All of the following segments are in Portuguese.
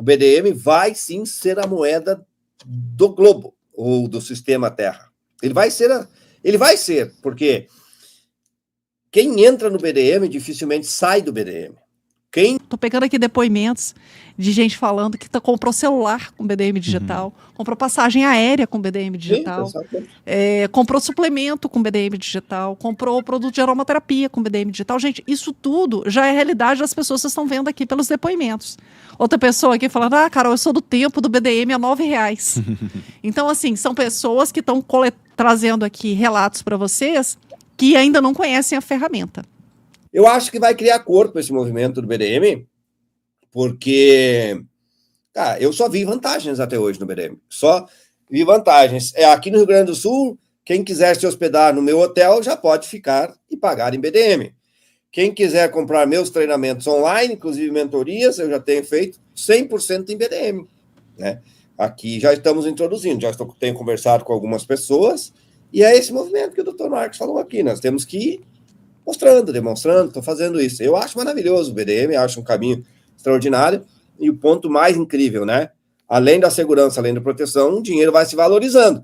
BDM vai sim ser a moeda do globo, ou do sistema Terra. Ele vai ser, porque quem entra no BDM dificilmente sai do BDM. Tô pegando aqui depoimentos de gente falando que comprou celular com BDM digital, comprou passagem aérea com BDM digital, comprou suplemento com BDM digital, comprou produto de aromaterapia com BDM digital. Gente, isso tudo já é realidade das pessoas que vocês estão vendo aqui pelos depoimentos. Outra pessoa aqui falando, Carol, eu sou do tempo do BDM a R$9. Então, assim, são pessoas que estão trazendo aqui relatos para vocês que ainda não conhecem a ferramenta. Eu acho que vai criar corpo esse movimento do BDM, porque eu só vi vantagens até hoje no BDM. Só vi vantagens. Aqui no Rio Grande do Sul, quem quiser se hospedar no meu hotel já pode ficar e pagar em BDM. Quem quiser comprar meus treinamentos online, inclusive mentorias, eu já tenho feito 100% em BDM. Né? Aqui já estamos introduzindo, tenho conversado com algumas pessoas, e é esse movimento que o Dr. Marcos falou aqui. Nós temos que ir demonstrando, estou fazendo isso. Eu acho maravilhoso o BDM, acho um caminho extraordinário, e o ponto mais incrível, né? Além da segurança, além da proteção, o dinheiro vai se valorizando.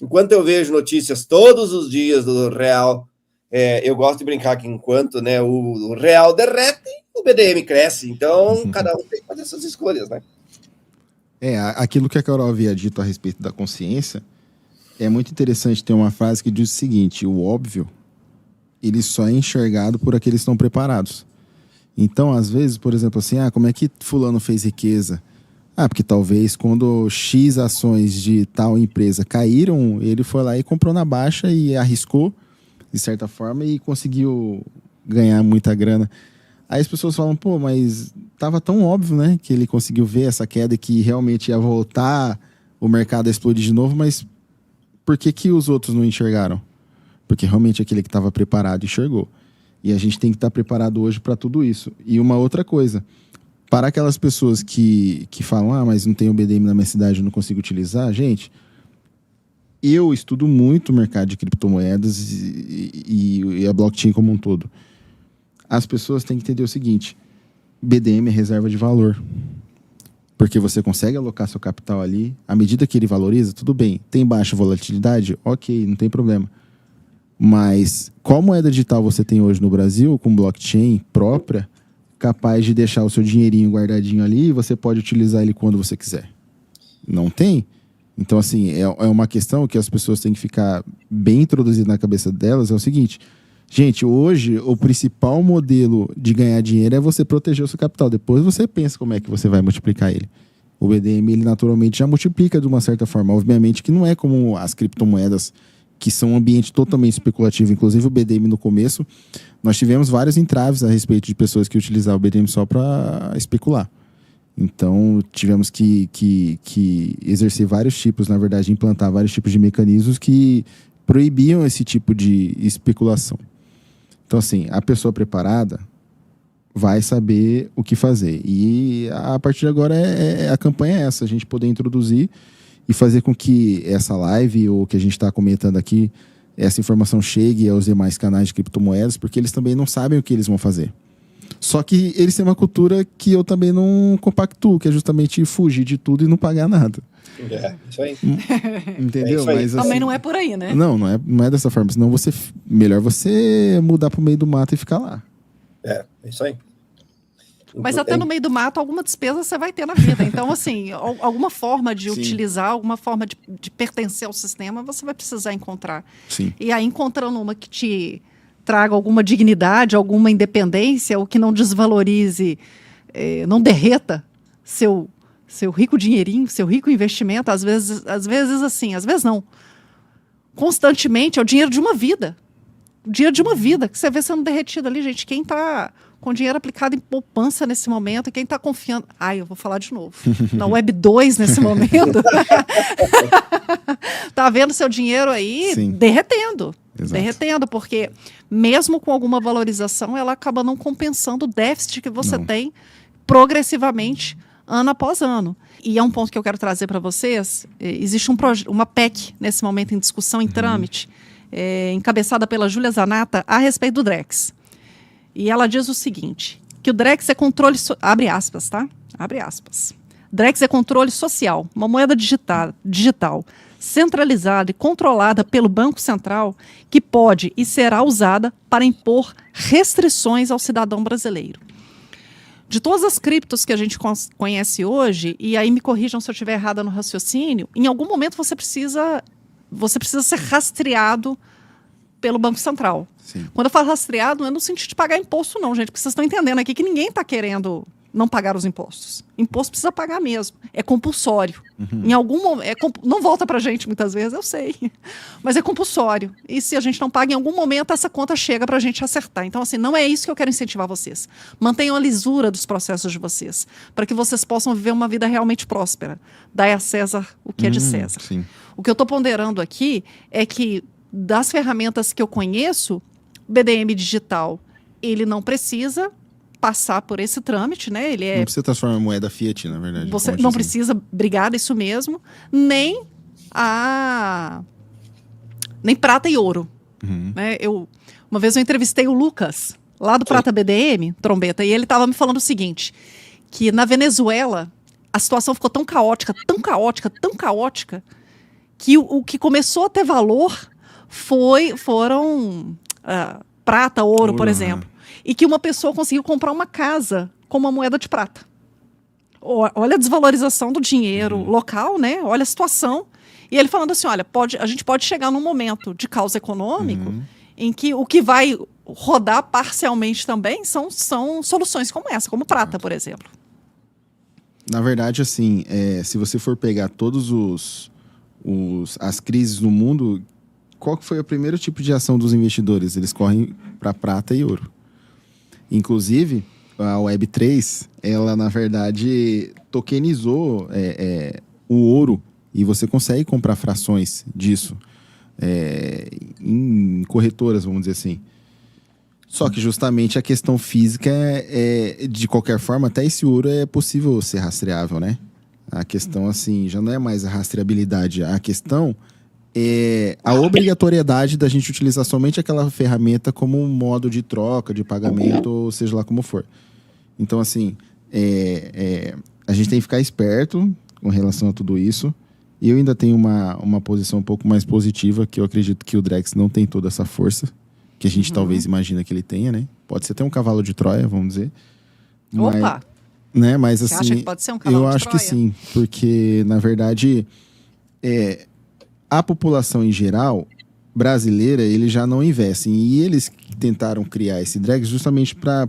Enquanto eu vejo notícias todos os dias do real, eu gosto de brincar que enquanto o real derrete, o BDM cresce. Então, cada um tem que fazer essas escolhas, né? Aquilo que a Carol havia dito a respeito da consciência, é muito interessante ter uma frase que diz o seguinte: o óbvio, ele só é enxergado por aqueles que estão preparados. Então, às vezes, por exemplo, assim, como é que fulano fez riqueza? Porque talvez quando X ações de tal empresa caíram, ele foi lá e comprou na baixa e arriscou, de certa forma, e conseguiu ganhar muita grana. Aí as pessoas falam, mas tava tão óbvio, né, que ele conseguiu ver essa queda e que realmente ia voltar o mercado a explodir de novo, mas por que os outros não enxergaram? Porque realmente aquele que estava preparado enxergou. E a gente tem que estar preparado hoje para tudo isso. E uma outra coisa, para aquelas pessoas que falam, mas não tem o BDM na minha cidade, eu não consigo utilizar, gente, eu estudo muito o mercado de criptomoedas e a blockchain como um todo. As pessoas têm que entender o seguinte: BDM é reserva de valor. Porque você consegue alocar seu capital ali, à medida que ele valoriza, tudo bem. Tem baixa volatilidade? Ok, não tem problema. Mas qual moeda digital você tem hoje no Brasil, com blockchain própria, capaz de deixar o seu dinheirinho guardadinho ali e você pode utilizar ele quando você quiser? Não tem. Então, assim, é uma questão que as pessoas têm que ficar bem introduzidas na cabeça delas. É o seguinte: gente, hoje o principal modelo de ganhar dinheiro é você proteger o seu capital. Depois você pensa como é que você vai multiplicar ele. O BDM, ele naturalmente já multiplica de uma certa forma. Obviamente que não é como as criptomoedas, que são um ambiente totalmente especulativo. Inclusive o BDM no começo, nós tivemos vários entraves a respeito de pessoas que utilizavam o BDM só para especular. Então tivemos que exercer vários tipos, na verdade, implantar vários tipos de mecanismos que proibiam esse tipo de especulação. Então, assim, a pessoa preparada vai saber o que fazer. E a partir de agora a campanha é essa: a gente poder introduzir e fazer com que essa live, ou que a gente está comentando aqui, essa informação chegue aos demais canais de criptomoedas, porque eles também não sabem o que eles vão fazer. Só que eles têm uma cultura que eu também não compactuo, que é justamente fugir de tudo e não pagar nada. Isso aí. Entendeu? Isso aí. Mas, assim, também não é por aí, né? Não é dessa forma. Senão melhor você mudar pro meio do mato e ficar lá. É isso aí. Mas até no meio do mato, alguma despesa você vai ter na vida. Então, assim, alguma forma de utilizar, alguma forma de pertencer ao sistema, você vai precisar encontrar. Sim. E aí, encontrando uma que te traga alguma dignidade, alguma independência, ou que não desvalorize, não derreta seu rico dinheirinho, seu rico investimento, às vezes assim, às vezes não. Constantemente é o dinheiro de uma vida. O dinheiro de uma vida, que você vê sendo derretido ali, gente. Quem está com dinheiro aplicado em poupança nesse momento, quem está confiando... eu vou falar de novo. Na Web 2 nesse momento. Tá vendo seu dinheiro aí derretendo. Exato. Derretendo, porque mesmo com alguma valorização, ela acaba não compensando o déficit que você tem progressivamente, ano após ano. E é um ponto que eu quero trazer para vocês. Existe uma PEC, nesse momento, em discussão, em trâmite, encabeçada pela Júlia Zanata, a respeito do Drex. E ela diz o seguinte, que o Drex é controle... Abre aspas, tá? Abre aspas. Drex é controle social, uma moeda digital centralizada e controlada pelo Banco Central, que pode e será usada para impor restrições ao cidadão brasileiro. De todas as criptos que a gente conhece hoje, e aí me corrijam se eu estiver errada no raciocínio, em algum momento você precisa ser rastreado pelo Banco Central. Sim. Quando eu falo rastreado, não é no sentido de pagar imposto não, gente, porque vocês estão entendendo aqui que ninguém está querendo não pagar os impostos. Imposto precisa pagar mesmo. É compulsório. Em algum momento, não volta pra gente muitas vezes, eu sei. Mas é compulsório. E se a gente não paga, em algum momento essa conta chega pra gente acertar. Então, assim, não é isso que eu quero incentivar vocês. Mantenham a lisura dos processos de vocês, para que vocês possam viver uma vida realmente próspera. Dai a César o que é de César. Sim. O que eu estou ponderando aqui é que, das ferramentas que eu conheço, o BDM digital, ele não precisa passar por esse trâmite, né? Ele Não precisa transformar a moeda fiat, na verdade. Você não precisa, obrigada, isso mesmo, nem prata e ouro. Né? Uma vez eu entrevistei o Lucas, lá do Prata BDM, trombeta, e ele estava me falando o seguinte, que na Venezuela a situação ficou tão caótica, que o que começou a ter valor foram prata, ouro, por exemplo. E que uma pessoa conseguiu comprar uma casa com uma moeda de prata. Olha a desvalorização do dinheiro local, né? Olha a situação. E ele falando assim, olha, a gente pode chegar num momento de caos econômico em que o que vai rodar parcialmente também são soluções como essa, como prata, por exemplo. Na verdade, assim, se você for pegar todos as crises no mundo, qual que foi o primeiro tipo de ação dos investidores? Eles correm para prata e ouro. Inclusive, a Web3, ela, na verdade, tokenizou o ouro e você consegue comprar frações disso em corretoras, vamos dizer assim. Só que justamente a questão física de qualquer forma, até esse ouro é possível ser rastreável, né? A questão, assim, já não é mais a rastreabilidade. A questão é a obrigatoriedade da gente utilizar somente aquela ferramenta como um modo de troca, de pagamento, ou seja lá como for. Então, assim, a gente tem que ficar esperto com relação a tudo isso. E eu ainda tenho uma posição um pouco mais positiva, que eu acredito que o Drex não tem toda essa força que a gente talvez imagina que ele tenha, né? Pode ser até um cavalo de Troia, vamos dizer. Opa! Mas Você assim, acha que pode ser um cavalo eu de acho Troia? que sim, porque, na verdade, a população em geral brasileira, eles já não investem. E eles tentaram criar esse Drex justamente para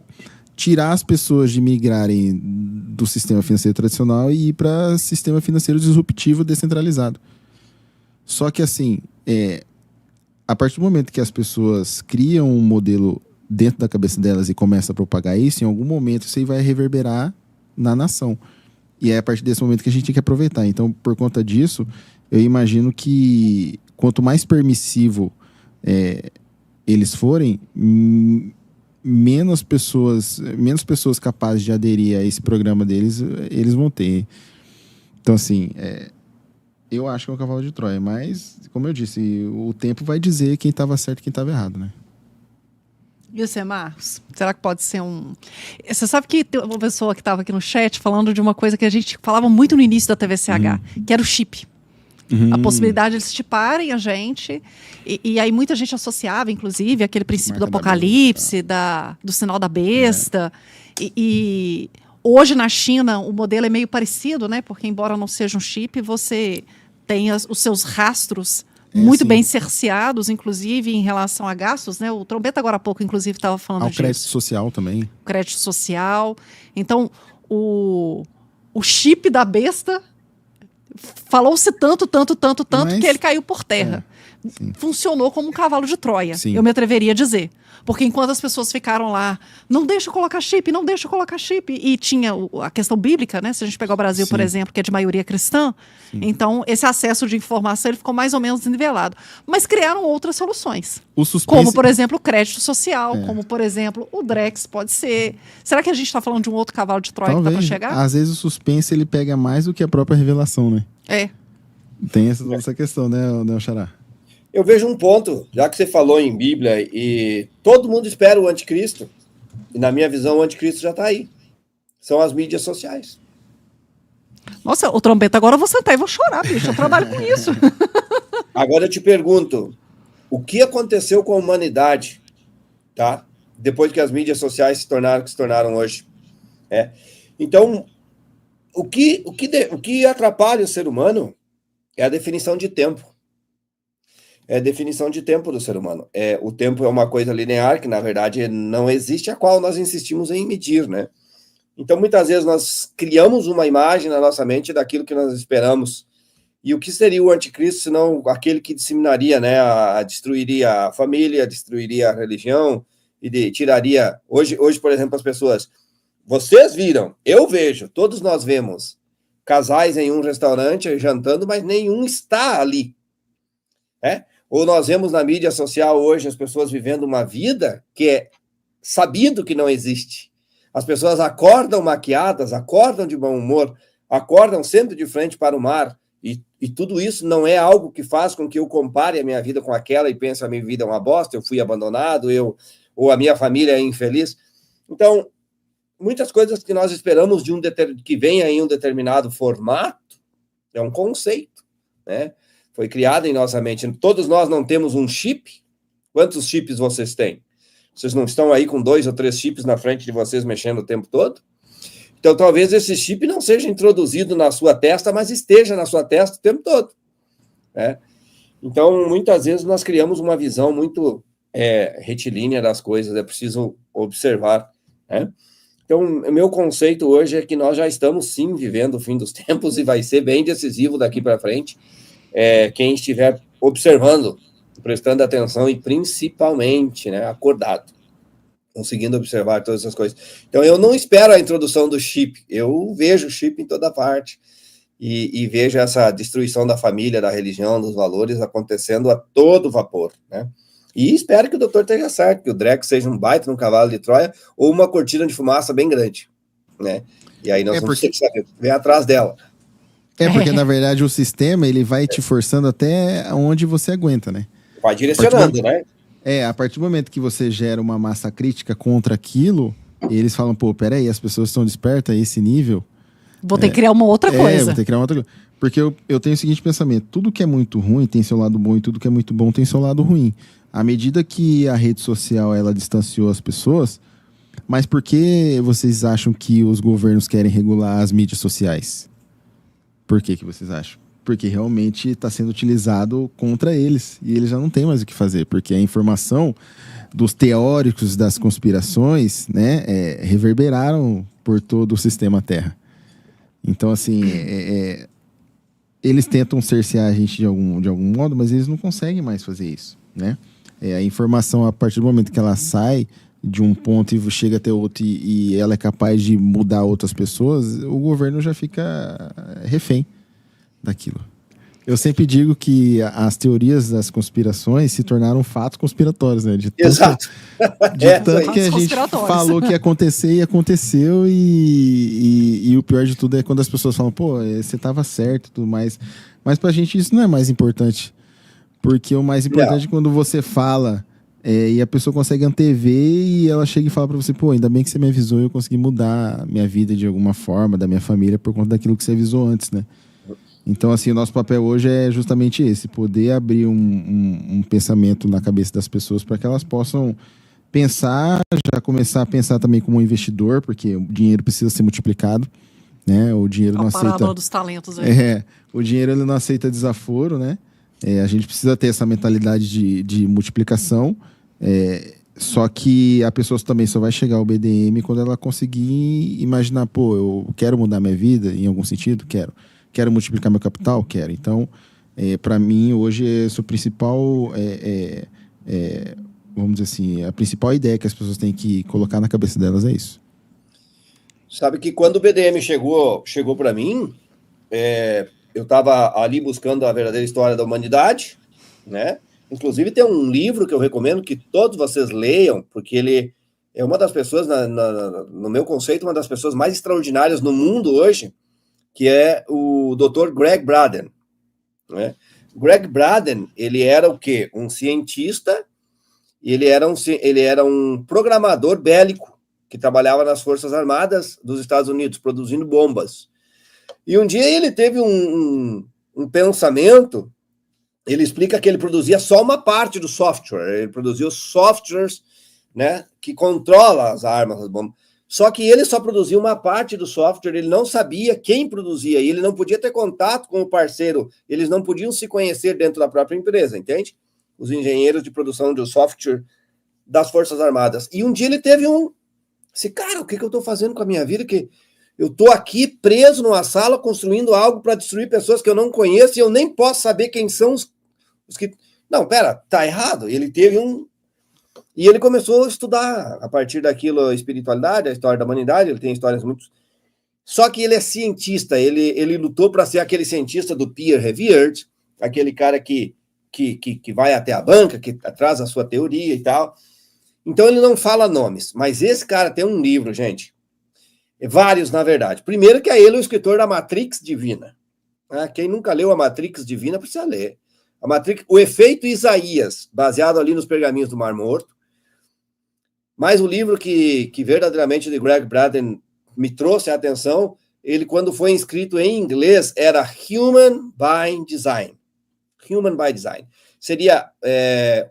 tirar as pessoas de migrarem do sistema financeiro tradicional e ir para sistema financeiro disruptivo descentralizado. Só que, assim, a partir do momento que as pessoas criam um modelo dentro da cabeça delas e começam a propagar isso, em algum momento isso aí vai reverberar na nação. E é a partir desse momento que a gente tem que aproveitar. Então, por conta disso, eu imagino que quanto mais permissivo eles forem, menos pessoas capazes de aderir a esse programa deles, eles vão ter. Então, assim, eu acho que é um cavalo de Troia, mas, como eu disse, o tempo vai dizer quem estava certo e quem estava errado, né? E você, Marcos? Será que pode ser um... Você sabe que tem uma pessoa que estava aqui no chat falando de uma coisa que a gente falava muito no início da TVCH, que era o chip. A possibilidade de eles chiparem a gente. E aí muita gente associava, inclusive, aquele princípio do apocalipse, do sinal da besta. E hoje na China o modelo é meio parecido, né? Porque embora não seja um chip, você tem os seus rastros muito bem cerceados, inclusive em relação a gastos, né? O Trombeta agora há pouco, inclusive, estava falando disso. O crédito social também. Crédito social. Então, o chip da besta falou-se tanto que ele caiu por terra. Funcionou como um cavalo de Troia, eu me atreveria a dizer. Porque enquanto as pessoas ficaram lá, não deixa eu colocar chip, e tinha a questão bíblica, né? Se a gente pegar o Brasil, por exemplo, que é de maioria cristã, então esse acesso de informação ele ficou mais ou menos nivelado. Mas criaram outras soluções. Como, por exemplo, o crédito social, como, por exemplo, o Drex pode ser. Será que a gente está falando de um outro cavalo de Troia Talvez. Que está para chegar? Às vezes o suspense ele pega mais do que a própria revelação, né? Tem essa questão, né, Xará? Eu vejo um ponto, já que você falou em Bíblia, e todo mundo espera o anticristo, e na minha visão o anticristo já está aí. São as mídias sociais. Nossa, o Trombeta, agora eu vou sentar e vou chorar, bicho. Eu trabalho com isso. Agora eu te pergunto, o que aconteceu com a humanidade, tá? Depois que as mídias sociais se tornaram o que se tornaram hoje. Então, o que atrapalha o ser humano é a definição de tempo. É a definição de tempo do ser humano. O tempo é uma coisa linear, que na verdade não existe, a qual nós insistimos em medir, né? Então, muitas vezes nós criamos uma imagem na nossa mente daquilo que nós esperamos. E o que seria o anticristo, senão aquele que disseminaria, né? Destruiria a família, destruiria a religião, e tiraria... Hoje, por exemplo, as pessoas... Vocês viram, eu vejo, todos nós vemos casais em um restaurante jantando, mas nenhum está ali. Ou nós vemos na mídia social hoje as pessoas vivendo uma vida que é sabido que não existe. As pessoas acordam maquiadas, acordam de bom humor, acordam sempre de frente para o mar, e tudo isso não é algo que faz com que eu compare a minha vida com aquela e pense a minha vida é uma bosta, eu fui abandonado, ou a minha família é infeliz. Então, muitas coisas que nós esperamos que venha em um determinado formato, é um conceito, né? Foi criado em nossa mente. Todos nós não temos um chip. Quantos chips vocês têm? Vocês não estão aí com 2 ou 3 chips na frente de vocês mexendo o tempo todo? Então, talvez esse chip não seja introduzido na sua testa, mas esteja na sua testa o tempo todo. Então, muitas vezes nós criamos uma visão muito retilínea das coisas, é preciso observar, né? Então, o meu conceito hoje é que nós já estamos, sim, vivendo o fim dos tempos e vai ser bem decisivo daqui para frente. Quem estiver observando, prestando atenção e principalmente, né, acordado, conseguindo observar todas essas coisas. Então, eu não espero a introdução do chip, eu vejo o chip em toda parte e vejo essa destruição da família, da religião, dos valores acontecendo a todo vapor, né? E espero que o doutor tenha certo, que o Dreco seja um baita no cavalo de Troia ou uma cortina de fumaça bem grande, né? E aí nós vamos ter que ver atrás dela. Porque, na verdade, o sistema, ele vai te forçando até onde você aguenta, né? Vai direcionando, né? A partir do momento que você gera uma massa crítica contra aquilo, eles falam, pô, peraí, as pessoas estão despertas a esse nível. Vou ter que criar uma outra coisa. Vou ter que criar uma outra coisa. Porque eu tenho o seguinte pensamento, tudo que é muito ruim tem seu lado bom e tudo que é muito bom tem seu lado ruim. À medida que a rede social, ela distanciou as pessoas, mas por que vocês acham que os governos querem regular as mídias sociais? Por que vocês acham? Porque realmente está sendo utilizado contra eles. E eles já não têm mais o que fazer. Porque a informação dos teóricos das conspirações, né, reverberaram por todo o sistema Terra. Então, assim, eles tentam cercear a gente de algum modo, mas eles não conseguem mais fazer isso, né? A informação, a partir do momento que ela sai de um ponto e chega até outro e ela é capaz de mudar outras pessoas, o governo já fica refém daquilo. Eu sempre digo que as teorias das conspirações se tornaram fatos conspiratórios, né? Exato. De tanto que a gente falou que ia acontecer e aconteceu e o pior de tudo é quando as pessoas falam, pô, você estava certo e tudo mais. Mas pra gente isso não é mais importante. Porque o mais importante é quando você fala e a pessoa consegue antever e ela chega e fala pra você, pô, ainda bem que você me avisou e eu consegui mudar a minha vida de alguma forma, da minha família, por conta daquilo que você avisou antes, né? Então, assim, o nosso papel hoje é justamente esse, poder abrir um pensamento na cabeça das pessoas para que elas possam pensar, já começar a pensar também como um investidor, porque o dinheiro precisa ser multiplicado, né? O dinheiro não aceita... A parábola dos talentos aí. O dinheiro ele não aceita desaforo, né? A gente precisa ter essa mentalidade de multiplicação, só que a pessoa também só vai chegar ao BDM quando ela conseguir imaginar, pô, eu quero mudar minha vida em algum sentido? Quero multiplicar meu capital? Quero. Então, para mim, hoje, essa principal, vamos dizer assim, a principal ideia que as pessoas têm que colocar na cabeça delas é isso. Sabe que quando o BDM chegou para mim, eu estava ali buscando a verdadeira história da humanidade, né? Inclusive tem um livro que eu recomendo que todos vocês leiam, porque ele é uma das pessoas, no meu conceito, uma das pessoas mais extraordinárias no mundo hoje, que é o Dr. Greg Braden, né? Greg Braden, ele era o quê? Um cientista, ele era um programador bélico que trabalhava nas Forças Armadas dos Estados Unidos, produzindo bombas. E um dia ele teve um pensamento, ele explica que ele produzia só uma parte do software, ele produzia os softwares, né, que controla as armas, as bombas. Só que ele só produzia uma parte do software, ele não sabia quem produzia, e ele não podia ter contato com o parceiro, eles não podiam se conhecer dentro da própria empresa, entende? Os engenheiros de produção de software das Forças Armadas. E um dia ele teve cara, o que eu estou fazendo com a minha vida? Que eu estou aqui preso numa sala construindo algo para destruir pessoas que eu não conheço e eu nem posso saber quem são os que... Não, pera, tá errado. Ele teve E ele começou a estudar, a partir daquilo, a espiritualidade, a história da humanidade, ele tem histórias muito... Só que ele é cientista, ele lutou para ser aquele cientista do peer revered, aquele cara que vai até a banca, que traz a sua teoria e tal. Então ele não fala nomes, mas esse cara tem um livro, gente, vários, na verdade. Primeiro que é ele o escritor da Matrix Divina. Quem nunca leu a Matrix Divina precisa ler. A Matrix, o efeito Isaías, baseado ali nos pergaminhos do Mar Morto. Mas o livro que verdadeiramente de Greg Braden me trouxe a atenção, ele quando foi escrito em inglês era Human by Design. Human by Design. Seria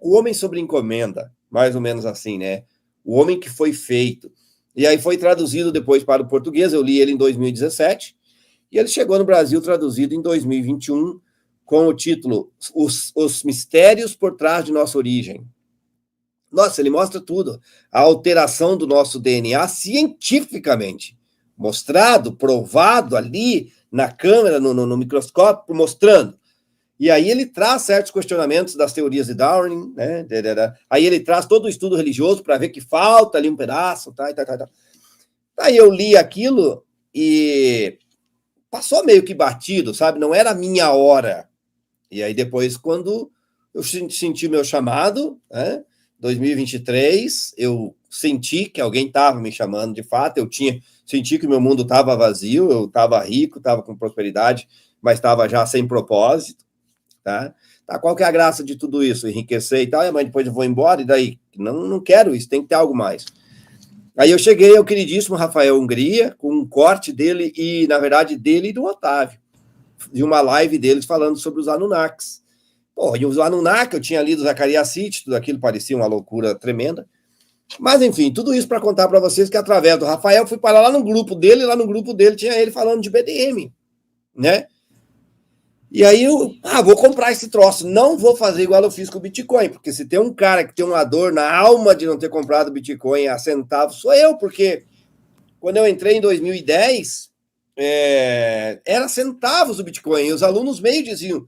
o homem sob encomenda, mais ou menos assim, né? O homem que foi feito. E aí foi traduzido depois para o português, eu li ele em 2017, e ele chegou no Brasil traduzido em 2021, com o título Os Mistérios por Trás de Nossa Origem. Nossa, ele mostra tudo. A alteração do nosso DNA cientificamente. Mostrado, provado ali na câmera, no microscópio, mostrando. E aí ele traz certos questionamentos das teorias de Darwin, né? Aí ele traz todo o estudo religioso para ver que falta ali um pedaço, tá. Aí eu li aquilo e passou meio que batido, sabe? Não era a minha hora. E aí depois, quando eu senti meu chamado, né? 2023, eu senti que alguém estava me chamando de fato, senti que meu mundo estava vazio, eu estava rico, estava com prosperidade, mas estava já sem propósito. Tá? Qual que é a graça de tudo isso? Enriquecer e tal, mas depois eu vou embora, e daí? Não quero isso, tem que ter algo mais. Aí eu cheguei ao queridíssimo Rafael Hungria, com um corte dele, e na verdade dele e do Otávio, de uma live deles falando sobre os Anunnakis. E os Anunnaki, eu tinha lido Zacarias Sitchin, tudo aquilo parecia uma loucura tremenda. Mas enfim, tudo isso para contar para vocês que através do Rafael fui parar lá no grupo dele, tinha ele falando de BDM, né? E aí eu, vou comprar esse troço. Não vou fazer igual eu fiz com o Bitcoin, porque se tem um cara que tem uma dor na alma de não ter comprado Bitcoin a centavo, sou eu, porque quando eu entrei em 2010, era centavos o Bitcoin, e os alunos meio diziam,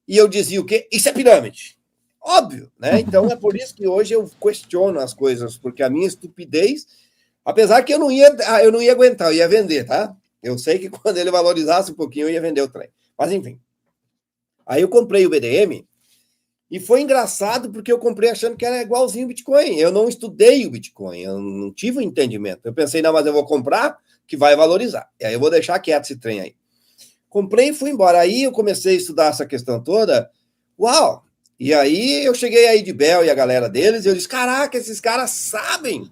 e eu dizia o quê? Isso é pirâmide. Óbvio, né? Então é por isso que hoje eu questiono as coisas, porque a minha estupidez, apesar que eu não ia aguentar, eu ia vender, tá? Eu sei que quando ele valorizasse um pouquinho, eu ia vender o trem. Mas enfim. Aí eu comprei o BDM e foi engraçado porque eu comprei achando que era igualzinho o Bitcoin. Eu não estudei o Bitcoin, eu não tive o entendimento. Eu pensei, não, mas eu vou comprar que vai valorizar. E aí eu vou deixar quieto esse trem aí. Comprei e fui embora. Aí eu comecei a estudar essa questão toda. Uau! E aí eu cheguei aí de Bell e a galera deles e eu disse, caraca, esses caras sabem.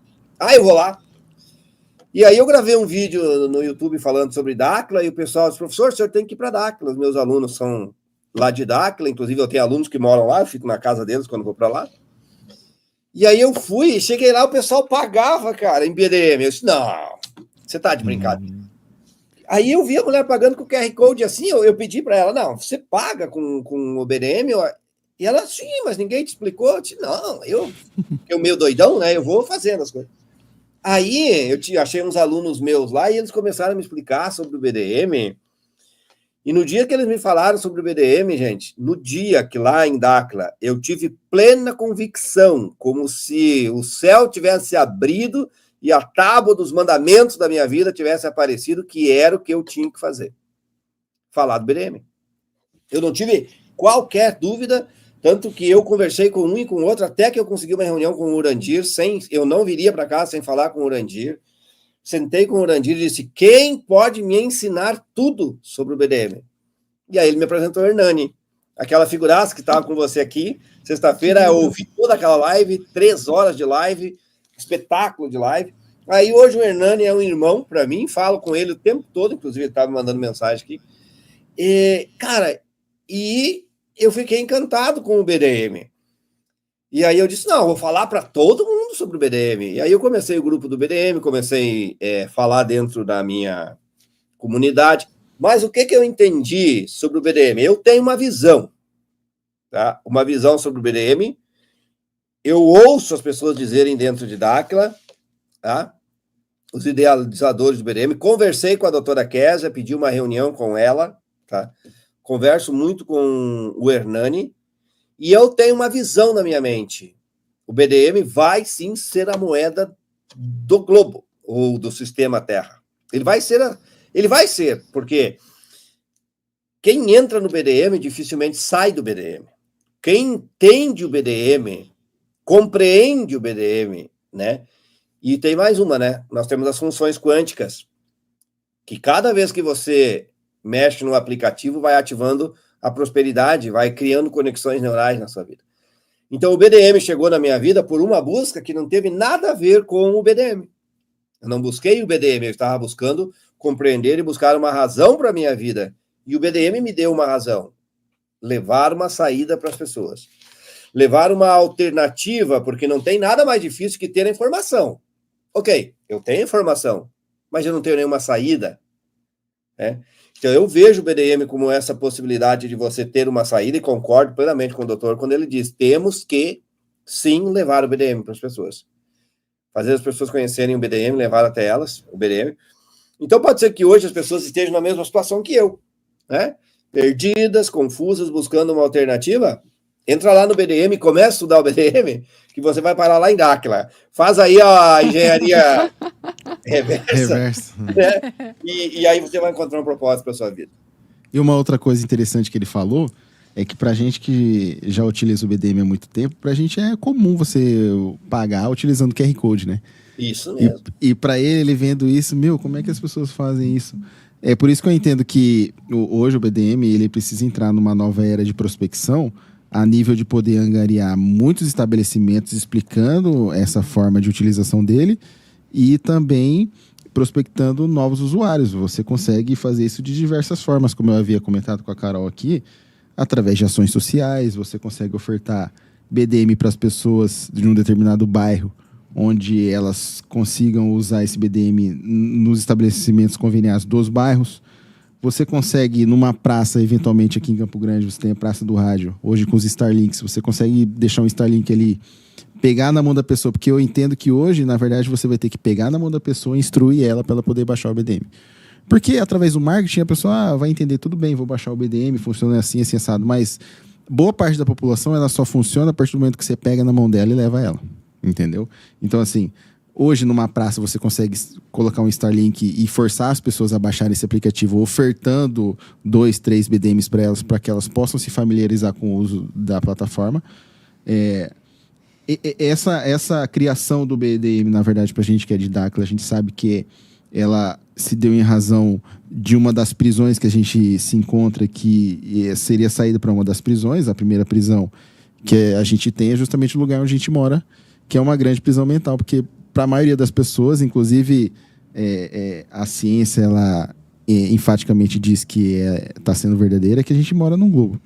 Eu vou lá. E aí eu gravei um vídeo no YouTube falando sobre Dáquila e o pessoal disse, professor, o senhor tem que ir para Dáquila. Os meus alunos são lá de Dáquila, inclusive eu tenho alunos que moram lá, eu fico na casa deles quando vou para lá. E aí eu fui, cheguei lá, o pessoal pagava, cara, em BDM. Eu disse, não, você tá de brincadeira. Aí eu vi a mulher pagando com o QR Code assim, eu pedi para ela, não, você paga com o BDM? E ela, sim, mas ninguém te explicou. Eu disse, não, eu meio doidão, né, eu vou fazendo as coisas. Aí eu achei uns alunos meus lá e eles começaram a me explicar sobre o BDM. E no dia que eles me falaram sobre o BDM, gente, no dia que lá em Dáquila eu tive plena convicção, como se o céu tivesse abrido e a tábua dos mandamentos da minha vida tivesse aparecido, que era o que eu tinha que fazer. Falar do BDM. Eu não tive qualquer dúvida, tanto que eu conversei com um e com o outro, até que eu consegui uma reunião com o Urandir, eu não viria para cá sem falar com o Urandir. Sentei com o Urandir e disse, quem pode me ensinar tudo sobre o BDM? E aí ele me apresentou o Hernani, aquela figuraça que estava com você aqui, sexta-feira eu ouvi toda aquela live, 3 horas de live, espetáculo de live, Aí hoje o Hernani é um irmão para mim, falo com ele o tempo todo, inclusive ele estava me mandando mensagem aqui. Cara, e eu fiquei encantado com o BDM. E aí eu disse, não, vou falar para todo mundo sobre o BDM. E aí eu comecei o grupo do BDM, comecei a falar dentro da minha comunidade. Mas o que eu entendi sobre o BDM? Eu tenho uma visão, tá? Uma visão sobre o BDM. Eu ouço as pessoas dizerem dentro de Dáquila, tá? Os idealizadores do BDM. Conversei com a doutora Késia, pedi uma reunião com ela, tá? Converso muito com o Hernani. E eu tenho uma visão na minha mente. O BDM vai sim ser a moeda do globo, ou do sistema Terra. Ele vai ser, porque quem entra no BDM dificilmente sai do BDM. Quem entende o BDM, compreende o BDM, né? E tem mais uma, né? Nós temos as funções quânticas, que cada vez que você mexe no aplicativo, vai ativando a prosperidade, vai criando conexões neurais na sua vida. Então, o BDM chegou na minha vida por uma busca que não teve nada a ver com o BDM. Eu não busquei o BDM, eu estava buscando compreender e buscar uma razão para a minha vida. E o BDM me deu uma razão. Levar uma saída para as pessoas. Levar uma alternativa, porque não tem nada mais difícil que ter a informação. Ok, eu tenho informação, mas eu não tenho nenhuma saída. Né? Então, eu vejo o BDM como essa possibilidade de você ter uma saída, e concordo plenamente com o doutor quando ele diz, temos que, sim, levar o BDM para as pessoas. Fazer as pessoas conhecerem o BDM, levar até elas o BDM. Então, pode ser que hoje as pessoas estejam na mesma situação que eu, né? Perdidas, confusas, buscando uma alternativa. Entra lá no BDM, começa a estudar o BDM, que você vai parar lá em Dáquila. Faz aí a engenharia reversa. Né? E aí você vai encontrar um propósito para sua vida. E uma outra coisa interessante que ele falou é que pra gente que já utiliza o BDM há muito tempo, pra gente é comum você pagar utilizando QR Code, né? Isso mesmo. E pra ele vendo isso, como é que as pessoas fazem isso? É por isso que eu entendo que hoje o BDM ele precisa entrar numa nova era de prospecção, a nível de poder angariar muitos estabelecimentos explicando essa forma de utilização dele e também prospectando novos usuários. Você consegue fazer isso de diversas formas, como eu havia comentado com a Carol aqui, através de ações sociais. Você consegue ofertar BDM para as pessoas de um determinado bairro, onde elas consigam usar esse BDM nos estabelecimentos conveniados dos bairros. Você consegue, numa praça, eventualmente aqui em Campo Grande, você tem a Praça do Rádio, hoje com os Starlinks, você consegue deixar um Starlink ali, pegar na mão da pessoa, porque eu entendo que hoje, na verdade, você vai ter que pegar na mão da pessoa e instruir ela para ela poder baixar o BDM. Porque, através do marketing, a pessoa vai entender, tudo bem, vou baixar o BDM, funciona assim, assim, assado, mas boa parte da população, ela só funciona a partir do momento que você pega na mão dela e leva ela, entendeu? Então, assim, hoje, numa praça, você consegue colocar um Starlink e forçar as pessoas a baixarem esse aplicativo, ofertando 2, 3 BDMs para elas, para que elas possam se familiarizar com o uso da plataforma. Essa criação do BDM, na verdade, para a gente que é de Dáquila, a gente sabe que ela se deu em razão de uma das prisões que a gente se encontra, que seria saída para uma das prisões. A primeira prisão que a gente tem é justamente o lugar onde a gente mora, que é uma grande prisão mental, porque para a maioria das pessoas, inclusive a ciência, ela enfaticamente diz que está sendo verdadeira, que a gente mora num globo.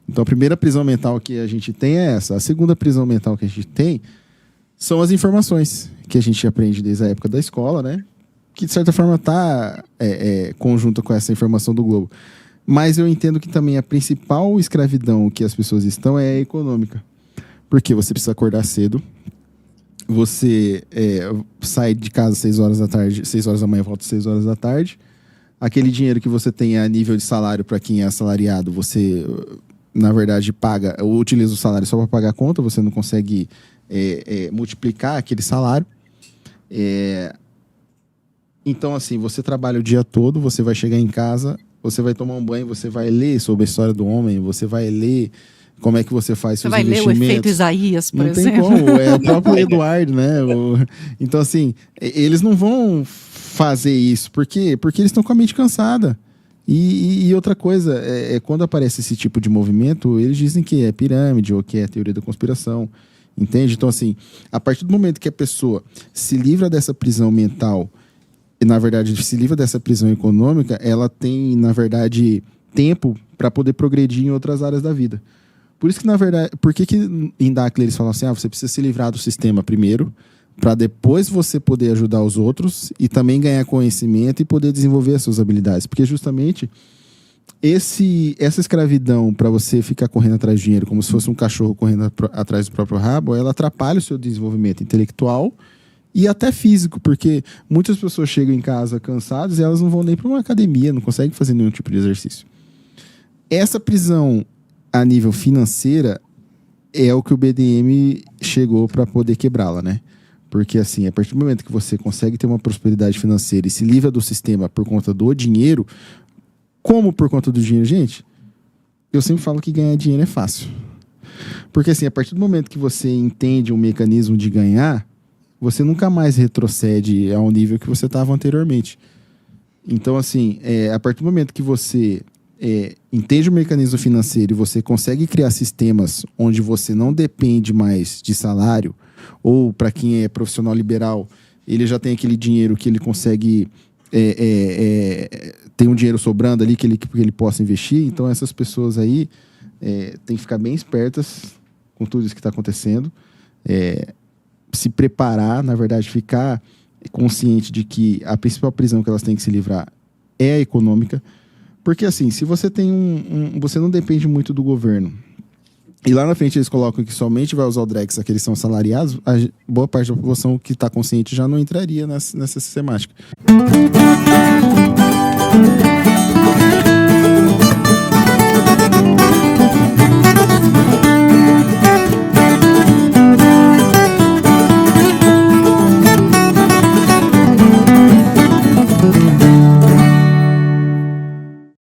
Então, a primeira prisão mental que a gente tem é essa. A segunda prisão mental que a gente tem são as informações que a gente aprende desde a época da escola, né? Que, de certa forma, está conjunta com essa informação do globo. Mas eu entendo que também a principal escravidão que as pessoas estão é a econômica. Porque você precisa acordar cedo, você sai de casa às 6 horas da tarde, 6 horas da manhã, volta às 6 horas da tarde. Aquele dinheiro que você tem a nível de salário para quem é assalariado, você, na verdade, paga, ou utiliza o salário só para pagar a conta, você não consegue multiplicar aquele salário. Então, assim, você trabalha o dia todo, você vai chegar em casa, você vai tomar um banho, você vai ler sobre a história do homem, você vai ler como é que você faz seus investimentos. Você vai ler o efeito Isaías, por exemplo. Não tem como, é o próprio Eduardo, né? Então, assim, eles não vão fazer isso. Por quê? Porque eles estão com a mente cansada. E outra coisa, quando aparece esse tipo de movimento, eles dizem que é pirâmide ou que é teoria da conspiração. Entende? Então, assim, a partir do momento que a pessoa se livra dessa prisão mental e, na verdade, se livra dessa prisão econômica, ela tem, na verdade, tempo para poder progredir em outras áreas da vida. Por isso que, na verdade, por que em Dakhla eles falam assim, você precisa se livrar do sistema primeiro, para depois você poder ajudar os outros e também ganhar conhecimento e poder desenvolver as suas habilidades. Porque justamente essa escravidão para você ficar correndo atrás de dinheiro como se fosse um cachorro correndo atrás do próprio rabo, ela atrapalha o seu desenvolvimento intelectual e até físico, porque muitas pessoas chegam em casa cansadas e elas não vão nem para uma academia, não conseguem fazer nenhum tipo de exercício. Essa prisão a nível financeira é o que o BDM chegou para poder quebrá-la, né? Porque, assim, a partir do momento que você consegue ter uma prosperidade financeira e se livra do sistema por conta do dinheiro, como por conta do dinheiro, gente? Eu sempre falo que ganhar dinheiro é fácil. Porque, assim, a partir do momento que você entende um mecanismo de ganhar, você nunca mais retrocede ao nível que você estava anteriormente. Então, assim, a partir do momento que você entende o mecanismo financeiro e você consegue criar sistemas onde você não depende mais de salário, ou para quem é profissional liberal, ele já tem aquele dinheiro que ele consegue tem um dinheiro sobrando ali que ele possa investir. Então essas pessoas aí têm que ficar bem espertas com tudo isso que está acontecendo, se preparar, na verdade, ficar consciente de que a principal prisão que elas têm que se livrar é a econômica, porque assim, se você tem você não depende muito do governo, e lá na frente eles colocam que somente vai usar o Drex aqueles que são salariados, a boa parte da população que está consciente já não entraria nessa sistemática.